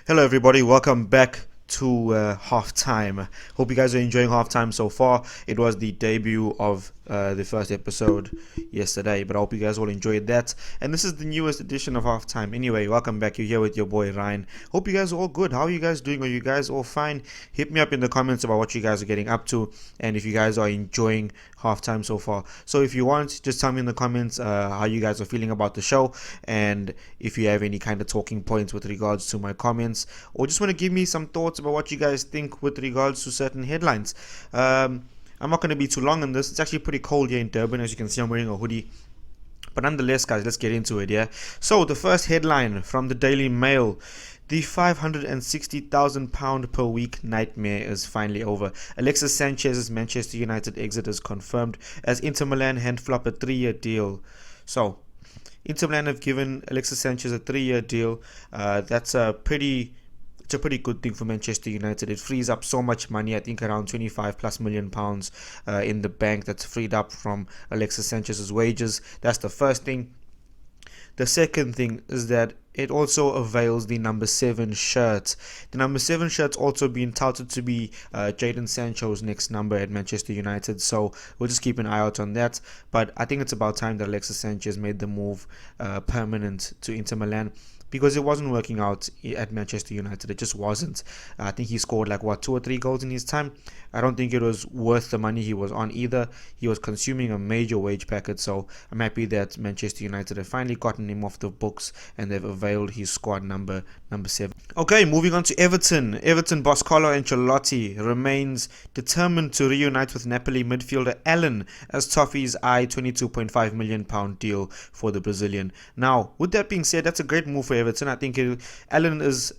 Hello, everybody. Welcome back to halftime. Hope you guys are enjoying halftime so far. It was the debut of the first episode yesterday, but I hope you guys all enjoyed that. And this is the newest edition of halftime. Anyway, welcome back. You're here with your boy Ryan. Hope you guys are all good. How are you guys doing? Are you guys all fine? Hit me up in the comments about what you guys are getting up to and if you guys are enjoying halftime so far. So if you want, just tell me in the comments how you guys are feeling about the show, and if you have any kind of talking points with regards to my comments, or just want to give me some thoughts about what you guys think with regards to certain headlines. I'm not going to be too long on this. It's actually pretty cold here in Durban. As you can see, I'm wearing a hoodie. But nonetheless, guys, let's get into it, yeah? So, the first headline from the Daily Mail. The £560,000 per week nightmare is finally over. Alexis Sanchez's Manchester United exit is confirmed as Inter Milan hand flop a 3-year deal. So, Inter Milan have given Alexis Sanchez a 3-year deal. It's a pretty good thing for Manchester United. It frees up so much money. I think around 25 plus million pounds in the bank that's freed up from Alexis Sanchez's wages. That's the first thing. The second thing is that it also avails the number 7 shirt. The number 7 shirt's also being touted to be Jadon Sancho's next number at Manchester United, so we'll just keep an eye out on that. But I think it's about time that Alexis Sanchez made the move permanent to Inter Milan, because it wasn't working out at Manchester United. It just wasn't. I think he scored 2 or 3 goals in his time. I don't think it was worth the money he was on either. He was consuming a major wage packet, so I'm happy that Manchester United have finally gotten him off the books and they've availed his squad number 7. Okay, moving on to Everton. Everton boss Carlo Ancelotti remains determined to reunite with Napoli midfielder Allen as Toffees eye £22.5 million deal for the Brazilian. Now, with that being said, that's a great move for Everton. I think Allen is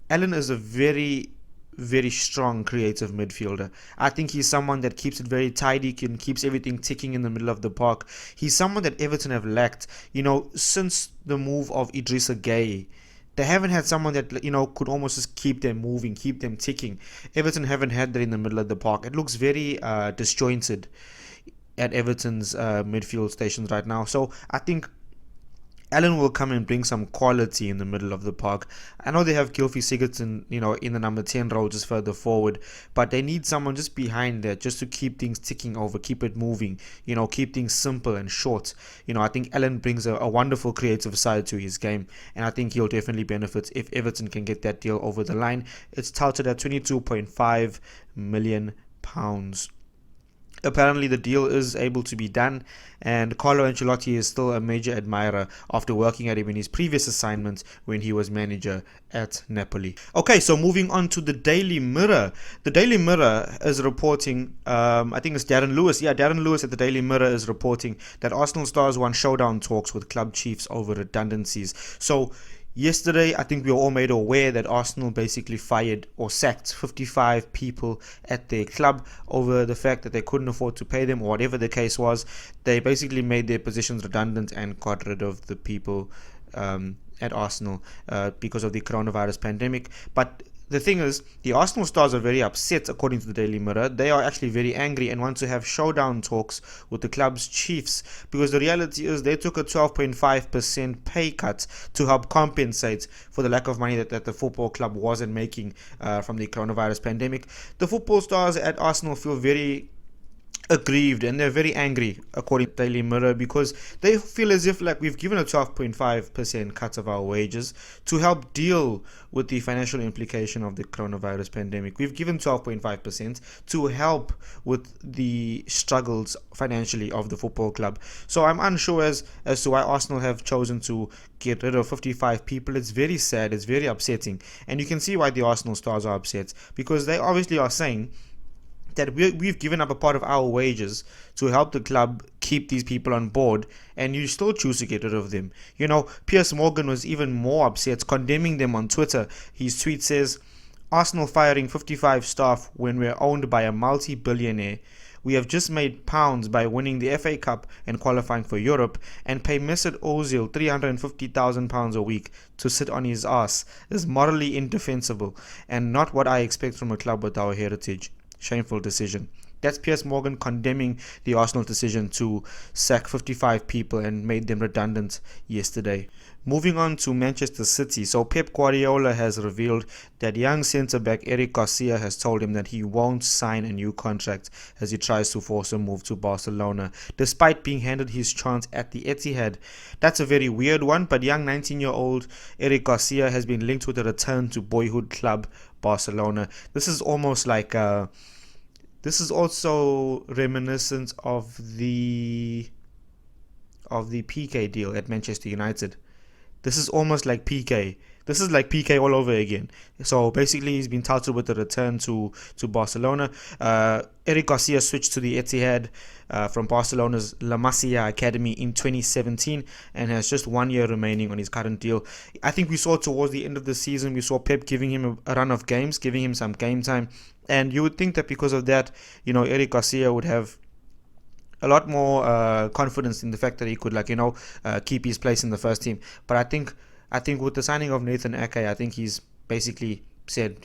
a very strong creative midfielder. I think he's someone that keeps it very tidy, keeps everything ticking in the middle of the park. He's someone that Everton have lacked. Since the move of Idrissa Gueye, they haven't had someone that could almost just keep them moving, keep them ticking. Everton haven't had that in the middle of the park. It looks very disjointed at Everton's midfield stations right now. So I think Allen will come and bring some quality in the middle of the park. I know they have Gylfi Sigurdsson, in the number 10 role just further forward, but they need someone just behind there just to keep things ticking over, keep it moving, keep things simple and short. I think Allen brings a wonderful creative side to his game, and I think he'll definitely benefit if Everton can get that deal over the line. It's touted at £22.5 million. Apparently the deal is able to be done, and Carlo Ancelotti is still a major admirer after working at him in his previous assignment when he was manager at Napoli. Okay, so moving on to the Daily Mirror. The Daily Mirror is reporting, I think it's Darren Lewis. Yeah, Darren Lewis at the Daily Mirror is reporting that Arsenal stars won showdown talks with club chiefs over redundancies. So yesterday, I think we were all made aware that Arsenal basically fired or sacked 55 people at their club over the fact that they couldn't afford to pay them, or whatever the case was. They basically made their positions redundant and got rid of the people at Arsenal because of the coronavirus pandemic. But the thing is, the Arsenal stars are very upset, according to the Daily Mirror. They are actually very angry and want to have showdown talks with the club's chiefs, because the reality is they took a 12.5% pay cut to help compensate for the lack of money that the football club wasn't making from the coronavirus pandemic. The football stars at Arsenal feel very aggrieved and they're very angry, according to Daily Mirror, because they feel as if we've given a 12.5% cut of our wages to help deal with the financial implication of the coronavirus pandemic. We've given 12.5% to help with the struggles financially of the football club. So I'm unsure as to why Arsenal have chosen to get rid of 55 people. It's very sad, it's very upsetting, and you can see why the Arsenal stars are upset, because they obviously are saying that we've given up a part of our wages to help the club keep these people on board, and you still choose to get rid of them. Piers Morgan was even more upset, condemning them on Twitter. His tweet says, "Arsenal firing 55 staff when we're owned by a multi-billionaire. We have just made pounds by winning the FA Cup and qualifying for Europe, and pay Mesut Ozil £350,000 a week to sit on his ass is morally indefensible and not what I expect from a club with our heritage. Shameful decision." That's Piers Morgan condemning the Arsenal decision to sack 55 people and made them redundant yesterday. Moving on to Manchester City. So Pep Guardiola has revealed that young centre-back Eric Garcia has told him that he won't sign a new contract as he tries to force a move to Barcelona, despite being handed his chance at the Etihad. That's a very weird one, but young 19-year-old Eric Garcia has been linked with a return to boyhood club Barcelona. This is almost like this is also reminiscent of the PK deal at Manchester United. This is almost like PK. This is like PK all over again. So basically, he's been touted with the return to Barcelona. Eric Garcia switched to the Etihad from Barcelona's La Masia Academy in 2017 and has just 1 year remaining on his current deal. I think we saw towards the end of the season, we saw Pep giving him a run of games, giving him some game time. And you would think that because of that, Eric Garcia would have a lot more confidence in the fact that he could, keep his place in the first team. But I think with the signing of Nathan Ake, I think he's basically said,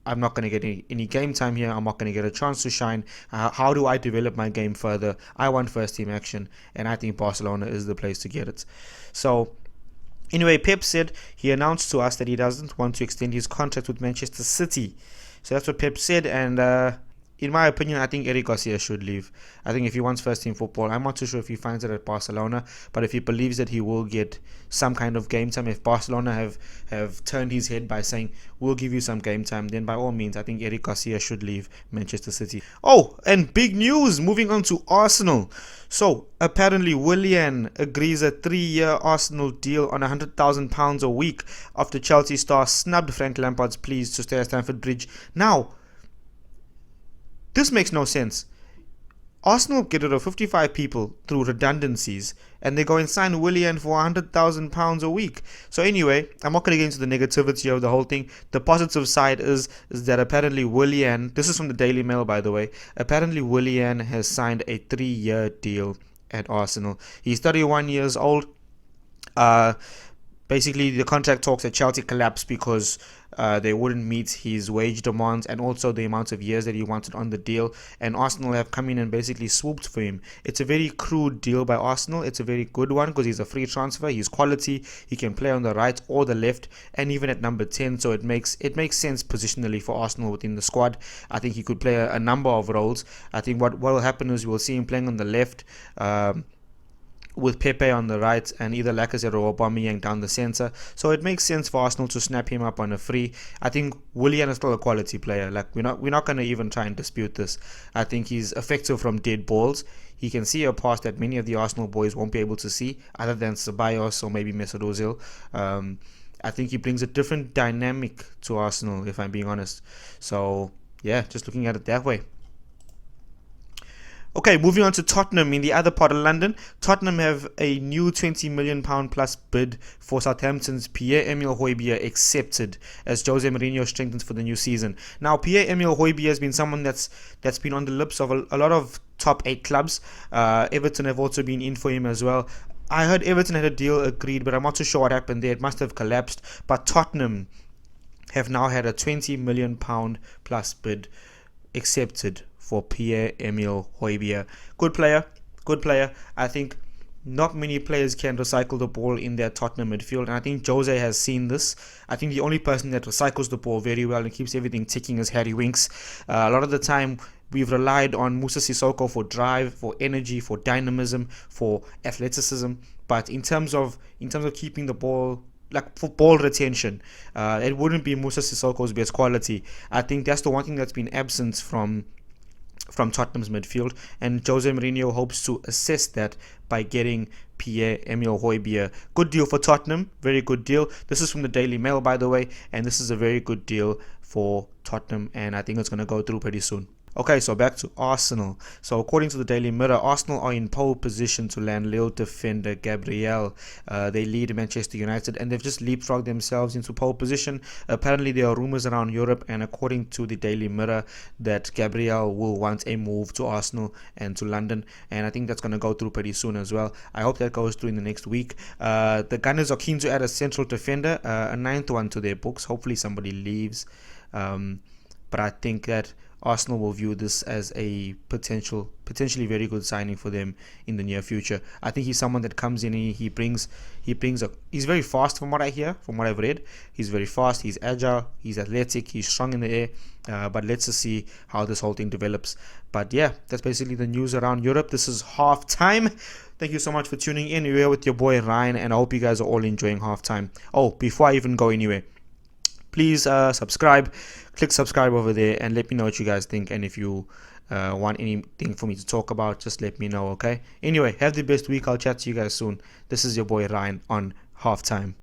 I'm not going to get any game time here. I'm not going to get a chance to shine. How do I develop my game further? I want first team action, and I think Barcelona is the place to get it. So anyway, Pep said he announced to us that he doesn't want to extend his contract with Manchester City. So that's what Pep said, and in my opinion, I think Eric Garcia should leave. I think if he wants first team football, I'm not too sure if he finds it at Barcelona, but if he believes that he will get some kind of game time, if Barcelona have turned his head by saying, we'll give you some game time, then by all means, I think Eric Garcia should leave Manchester City. Oh, and big news, moving on to Arsenal. So, apparently Willian agrees a 3-year Arsenal deal on £100,000 a week after Chelsea star snubbed Frank Lampard's pleas to stay at Stamford Bridge. Now, this makes no sense. Arsenal get rid of 55 people through redundancies, and they go and sign Willian for £100,000 a week. So anyway, I'm not going to get into the negativity of the whole thing. The positive side is that apparently Willian, this is from the Daily Mail by the way, apparently Willian has signed a 3-year deal at Arsenal. He's 31 years old. Basically, the contract talks at Chelsea collapsed because they wouldn't meet his wage demands and also the amount of years that he wanted on the deal. And Arsenal have come in and basically swooped for him. It's a very crude deal by Arsenal. It's a very good one because he's a free transfer. He's quality. He can play on the right or the left and even at number 10. So it makes sense positionally for Arsenal within the squad. I think he could play a number of roles. I think what will happen is we'll see him playing on the left, with Pepe on the right and either Lacazette or Aubameyang down the centre. So it makes sense for Arsenal to snap him up on a free. I think Willian is still a quality player. We're not going to even try and dispute this. I think he's effective from dead balls. He can see a pass that many of the Arsenal boys won't be able to see, other than Ceballos or maybe Mesut Ozil. I think he brings a different dynamic to Arsenal, if I'm being honest. So yeah, just looking at it that way. Okay, moving on to Tottenham in the other part of London. Tottenham have a new £20 million plus bid for Southampton's Pierre-Emile Højbjerg accepted as Jose Mourinho strengthens for the new season. Now, Pierre-Emile Højbjerg has been someone that's been on the lips of a lot of top 8 clubs. Everton have also been in for him as well. I heard Everton had a deal agreed, but I'm not too sure what happened there. It must have collapsed. But Tottenham have now had a £20 million plus bid accepted for Pierre-Emile Højbjerg. Good player. I think not many players can recycle the ball in their Tottenham midfield, and I think Jose has seen this. I think the only person that recycles the ball very well and keeps everything ticking is Harry Winks. A lot of the time, we've relied on Moussa Sissoko for drive, for energy, for dynamism, for athleticism. But in terms of keeping the ball, like for ball retention, it wouldn't be Moussa Sissoko's best quality. I think that's the one thing that's been absent from Tottenham's midfield, and Jose Mourinho hopes to assess that by getting Pierre-Emile Højbjerg. Good deal for Tottenham, very good deal. This is from the Daily Mail, by the way, and this is a very good deal for Tottenham, and I think it's going to go through pretty soon. Okay, so back to Arsenal. So according to the Daily Mirror, Arsenal are in pole position to land Lille defender Gabriel. They lead Manchester United and they've just leapfrogged themselves into pole position. Apparently there are rumours around Europe, and according to the Daily Mirror, that Gabriel will want a move to Arsenal and to London, and I think that's going to go through pretty soon as well. I hope that goes through in the next week. The Gunners are keen to add a central defender, a 9th one to their books. Hopefully somebody leaves. But I think that Arsenal will view this as a potentially very good signing for them in the near future. I think he's someone that comes in, he's very fast from what I hear, from what I've read. He's very fast, he's agile, he's athletic, he's strong in the air. But let's just see how this whole thing develops. But yeah, that's basically the news around Europe. This is halftime. Thank you so much for tuning in. You're here with your boy Ryan, and I hope you guys are all enjoying halftime. Oh, before I even go anywhere, please subscribe, click subscribe over there, and let me know what you guys think. And if you want anything for me to talk about, just let me know, okay? Anyway, have the best week. I'll chat to you guys soon. This is your boy Ryan on halftime.